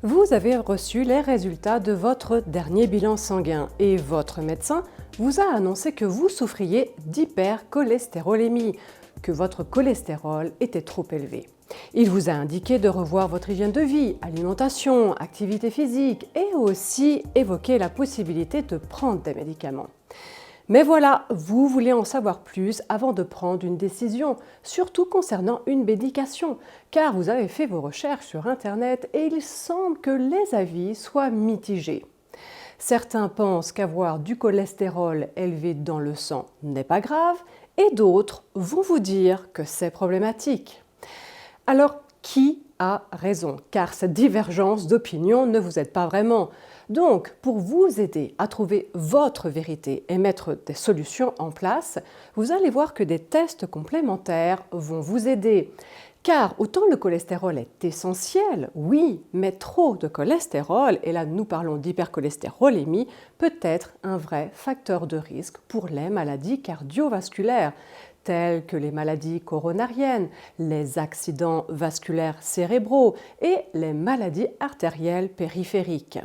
Vous avez reçu les résultats de votre dernier bilan sanguin et votre médecin vous a annoncé que vous souffriez d'hypercholestérolémie, que votre cholestérol était trop élevé. Il vous a indiqué de revoir votre hygiène de vie, alimentation, activité physique et aussi évoqué la possibilité de prendre des médicaments. Mais voilà, vous voulez en savoir plus avant de prendre une décision, surtout concernant une médication, car vous avez fait vos recherches sur Internet et il semble que les avis soient mitigés. Certains pensent qu'avoir du cholestérol élevé dans le sang n'est pas grave et d'autres vont vous dire que c'est problématique. Alors, qui a raison? Car cette divergence d'opinion ne vous aide pas vraiment. Donc, pour vous aider à trouver votre vérité et mettre des solutions en place, vous allez voir que des tests complémentaires vont vous aider. Car autant le cholestérol est essentiel, oui, mais trop de cholestérol, et là nous parlons d'hypercholestérolémie, peut être un vrai facteur de risque pour les maladies cardiovasculaires, telles que les maladies coronariennes, les accidents vasculaires cérébraux et les maladies artérielles périphériques.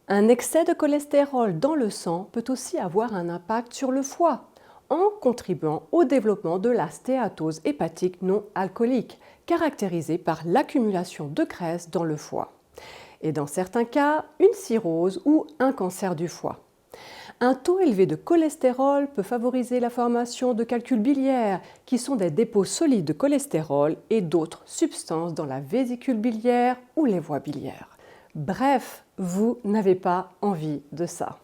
Un excès de cholestérol dans le sang peut aussi avoir un impact sur le foie, en contribuant au développement de la stéatose hépatique non alcoolique, caractérisée par l'accumulation de graisse dans le foie. Et dans certains cas, une cirrhose ou un cancer du foie. Un taux élevé de cholestérol peut favoriser la formation de calculs biliaires, qui sont des dépôts solides de cholestérol et d'autres substances dans la vésicule biliaire ou les voies biliaires. Bref, vous n'avez pas envie de ça.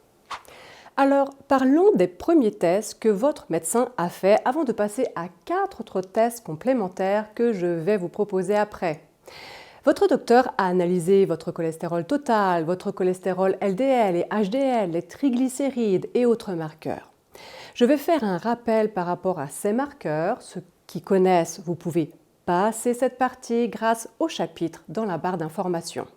Alors, parlons des premiers tests que votre médecin a fait avant de passer à 4 autres tests complémentaires que je vais vous proposer après. Votre docteur a analysé votre cholestérol total, votre cholestérol LDL et HDL, les triglycérides et autres marqueurs. Je vais faire un rappel par rapport à ces marqueurs. Ceux qui connaissent, vous pouvez passer cette partie grâce au chapitre dans la barre d'informations.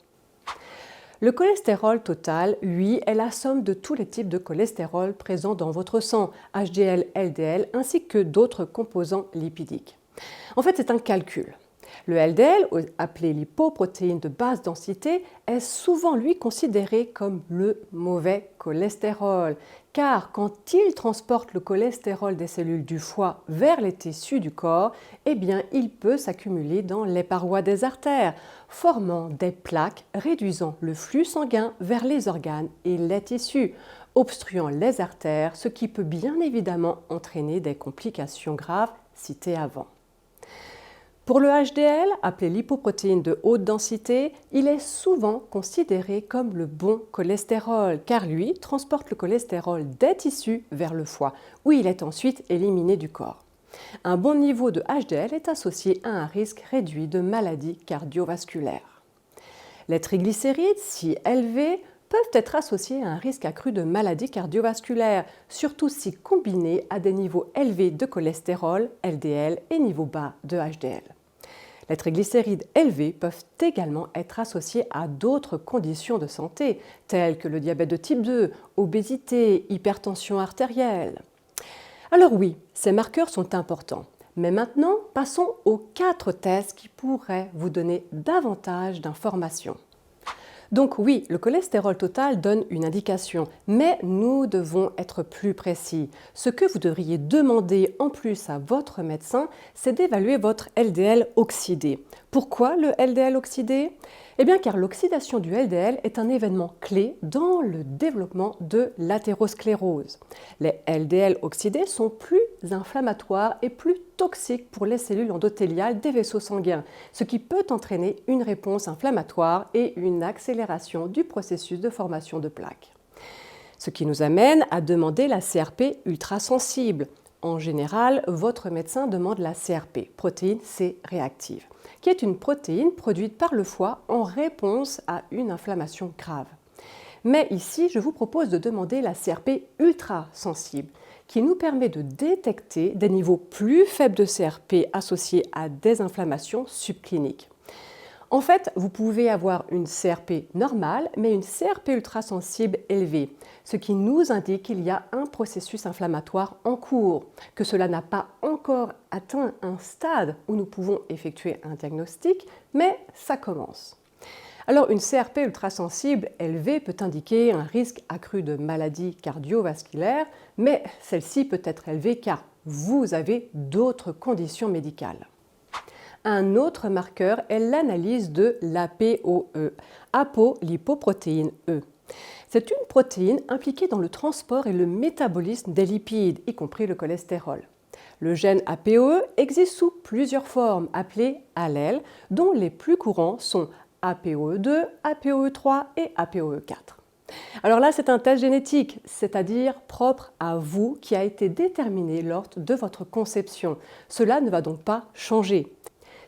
Le cholestérol total, lui, est la somme de tous les types de cholestérol présents dans votre sang, HDL, LDL, ainsi que d'autres composants lipidiques. En fait, c'est un calcul. Le LDL, appelé lipoprotéine de basse densité, est souvent lui considéré comme le mauvais cholestérol, car quand il transporte le cholestérol des cellules du foie vers les tissus du corps, eh bien, il peut s'accumuler dans les parois des artères, formant des plaques réduisant le flux sanguin vers les organes et les tissus, obstruant les artères, ce qui peut bien évidemment entraîner des complications graves citées avant. Pour le HDL, appelé lipoprotéine de haute densité, il est souvent considéré comme le bon cholestérol, car lui transporte le cholestérol des tissus vers le foie, où il est ensuite éliminé du corps. Un bon niveau de HDL est associé à un risque réduit de maladies cardiovasculaires. Les triglycérides, si élevés, peuvent être associés à un risque accru de maladies cardiovasculaires, surtout si combinés à des niveaux élevés de cholestérol, LDL et niveaux bas de HDL. Les triglycérides élevés peuvent également être associés à d'autres conditions de santé, telles que le diabète de type 2, obésité, hypertension artérielle. Alors oui, ces marqueurs sont importants. Mais maintenant, passons aux 4 tests qui pourraient vous donner davantage d'informations. Donc oui, le cholestérol total donne une indication, mais nous devons être plus précis. Ce que vous devriez demander en plus à votre médecin, c'est d'évaluer votre LDL oxydé. Pourquoi le LDL oxydé? Eh bien car l'oxydation du LDL est un événement clé dans le développement de l'athérosclérose. Les LDL oxydés sont plus inflammatoires et plus toxiques pour les cellules endothéliales des vaisseaux sanguins, ce qui peut entraîner une réponse inflammatoire et une accélération du processus de formation de plaques. Ce qui nous amène à demander la CRP ultrasensible. En général, votre médecin demande la CRP, protéine C réactive, qui est une protéine produite par le foie en réponse à une inflammation grave. Mais ici, je vous propose de demander la CRP ultrasensible, qui nous permet de détecter des niveaux plus faibles de CRP associés à des inflammations subcliniques. En fait, vous pouvez avoir une CRP normale, mais une CRP ultrasensible élevée, ce qui nous indique qu'il y a un processus inflammatoire en cours, que cela n'a pas encore atteint un stade où nous pouvons effectuer un diagnostic, mais ça commence. Alors une CRP ultrasensible élevée peut indiquer un risque accru de maladies cardiovasculaires, mais celle-ci peut être élevée car vous avez d'autres conditions médicales. Un autre marqueur est l'analyse de l'ApoE, apolipoprotéine E. C'est une protéine impliquée dans le transport et le métabolisme des lipides, y compris le cholestérol. Le gène ApoE existe sous plusieurs formes, appelées allèles, dont les plus courants sont ApoE2, ApoE3 et ApoE4. Alors là, c'est un test génétique, c'est-à-dire propre à vous, qui a été déterminé lors de votre conception. Cela ne va donc pas changer.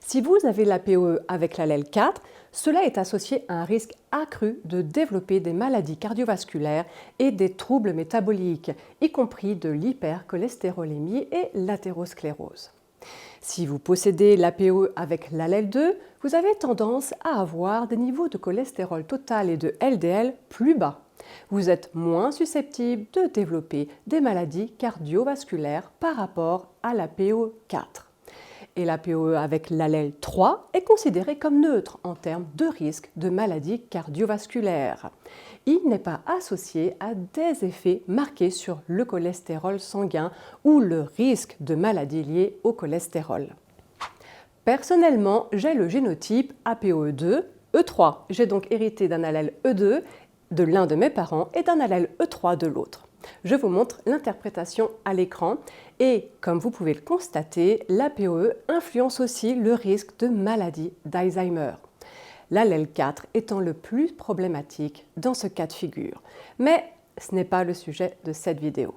Si vous avez l'ApoE avec l'allèle 4, cela est associé à un risque accru de développer des maladies cardiovasculaires et des troubles métaboliques, y compris de l'hypercholestérolémie et l'athérosclérose. Si vous possédez l'ApoE avec l'allèle 2, vous avez tendance à avoir des niveaux de cholestérol total et de LDL plus bas. Vous êtes moins susceptible de développer des maladies cardiovasculaires par rapport à l'ApoE 4. Et l'ApoE avec l'allèle 3 est considéré comme neutre en termes de risque de maladies cardiovasculaires. Il n'est pas associé à des effets marqués sur le cholestérol sanguin ou le risque de maladies liées au cholestérol. Personnellement, j'ai le génotype ApoE2, E3. J'ai donc hérité d'un allèle E2 de l'un de mes parents et d'un allèle E3 de l'autre. Je vous montre l'interprétation à l'écran et, comme vous pouvez le constater, l'ApoE influence aussi le risque de maladie d'Alzheimer. L'allèle 4 étant le plus problématique dans ce cas de figure. Mais ce n'est pas le sujet de cette vidéo.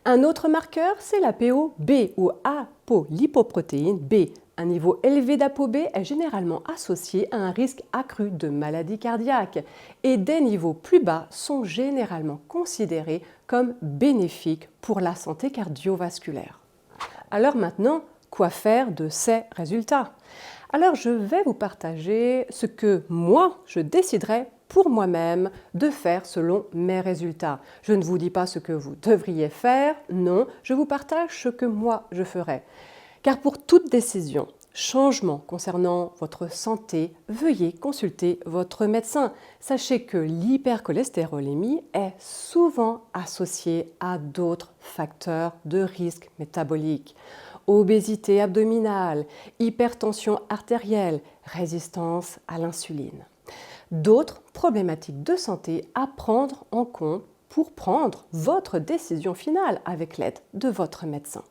Un autre marqueur, c'est l'ApoB ou apolipoprotéine B. Un niveau élevé d'ApoB est généralement associé à un risque accru de maladie cardiaque et des niveaux plus bas sont généralement considérés comme bénéfiques pour la santé cardiovasculaire. Alors maintenant, quoi faire de ces résultats? Alors je vais vous partager ce que moi je déciderai pour moi-même de faire selon mes résultats. Je ne vous dis pas ce que vous devriez faire, non, je vous partage ce que moi je ferai. Car pour toute décision, changement concernant votre santé, veuillez consulter votre médecin. Sachez que l'hypercholestérolémie est souvent associée à d'autres facteurs de risque métabolique. Obésité abdominale, hypertension artérielle, résistance à l'insuline. D'autres problématiques de santé à prendre en compte pour prendre votre décision finale avec l'aide de votre médecin.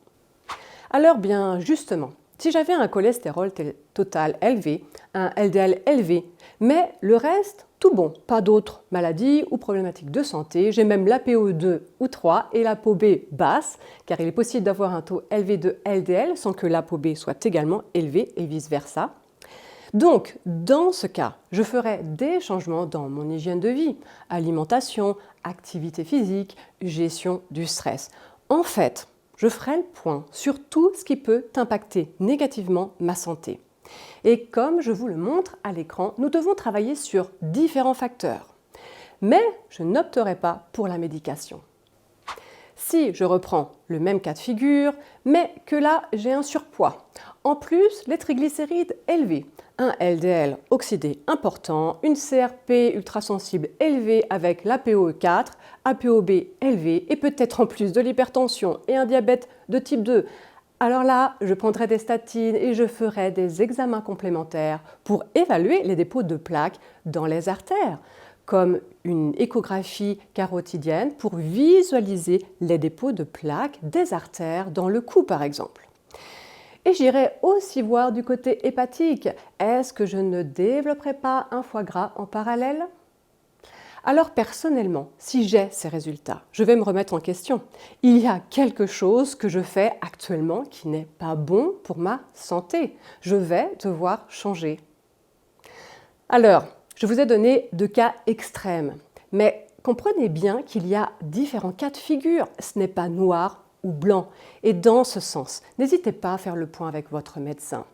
Alors bien justement, si j'avais un cholestérol total élevé, un LDL élevé, mais le reste, tout bon, pas d'autres maladies ou problématiques de santé, j'ai même l'ApoE2 ou 3 et l'ApoB basse, car il est possible d'avoir un taux élevé de LDL sans que l'ApoB soit également élevé et vice-versa. Donc, dans ce cas, je ferai des changements dans mon hygiène de vie, alimentation, activité physique, gestion du stress. En fait, je ferai le point sur tout ce qui peut impacter négativement ma santé. Et comme je vous le montre à l'écran, nous devons travailler sur différents facteurs. Mais je n'opterai pas pour la médication. Si je reprends le même cas de figure, mais que là j'ai un surpoids, en plus les triglycérides élevés, un LDL oxydé important, une CRP ultrasensible élevée avec l'ApoE4, ApoB élevé et peut-être en plus de l'hypertension et un diabète de type 2. Alors là, je prendrai des statines et je ferai des examens complémentaires pour évaluer les dépôts de plaques dans les artères, comme une échographie carotidienne pour visualiser les dépôts de plaques des artères dans le cou par exemple. Et j'irai aussi voir du côté hépatique. Est-ce que je ne développerai pas un foie gras en parallèle? Alors personnellement, si j'ai ces résultats, je vais me remettre en question. Il y a quelque chose que je fais actuellement qui n'est pas bon pour ma santé. Je vais devoir changer. Alors, je vous ai donné 2 cas extrêmes, mais comprenez bien qu'il y a différents cas de figure. Ce n'est pas noir ou blanc. Et dans ce sens, n'hésitez pas à faire le point avec votre médecin.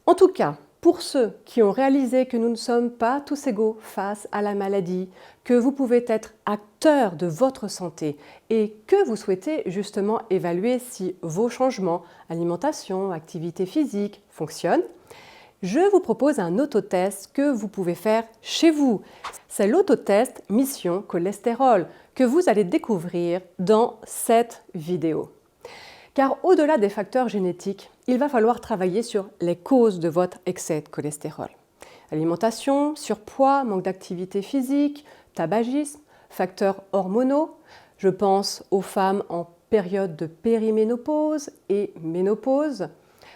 En tout cas, pour ceux qui ont réalisé que nous ne sommes pas tous égaux face à la maladie, que vous pouvez être acteur de votre santé et que vous souhaitez justement évaluer si vos changements, alimentation, activité physique, fonctionnent, Je vous propose un autotest que vous pouvez faire chez vous. C'est l'autotest Mission Cholestérol que vous allez découvrir dans cette vidéo. Car au-delà des facteurs génétiques, il va falloir travailler sur les causes de votre excès de cholestérol. Alimentation, surpoids, manque d'activité physique, tabagisme, facteurs hormonaux. Je pense aux femmes en période de périménopause et ménopause,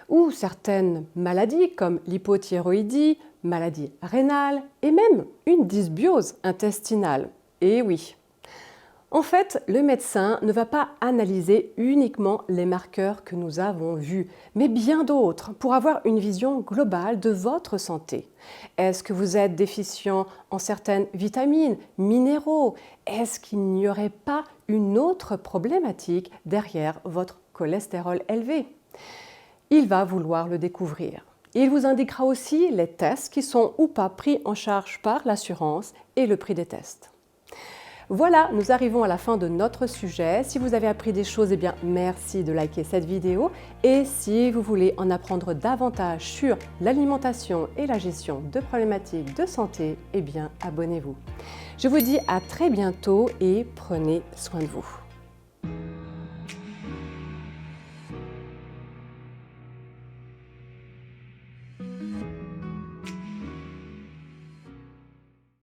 ou certaines maladies comme l'hypothyroïdie, maladie rénale et même une dysbiose intestinale. Et oui. En fait, le médecin ne va pas analyser uniquement les marqueurs que nous avons vus, mais bien d'autres pour avoir une vision globale de votre santé. Est-ce que vous êtes déficient en certaines vitamines, minéraux? Est-ce qu'il n'y aurait pas une autre problématique derrière votre cholestérol élevé? Il va vouloir le découvrir. Il vous indiquera aussi les tests qui sont ou pas pris en charge par l'assurance et le prix des tests. Voilà, nous arrivons à la fin de notre sujet. Si vous avez appris des choses, merci de liker cette vidéo. Et si vous voulez en apprendre davantage sur l'alimentation et la gestion de problématiques de santé, abonnez-vous. Je vous dis à très bientôt et prenez soin de vous.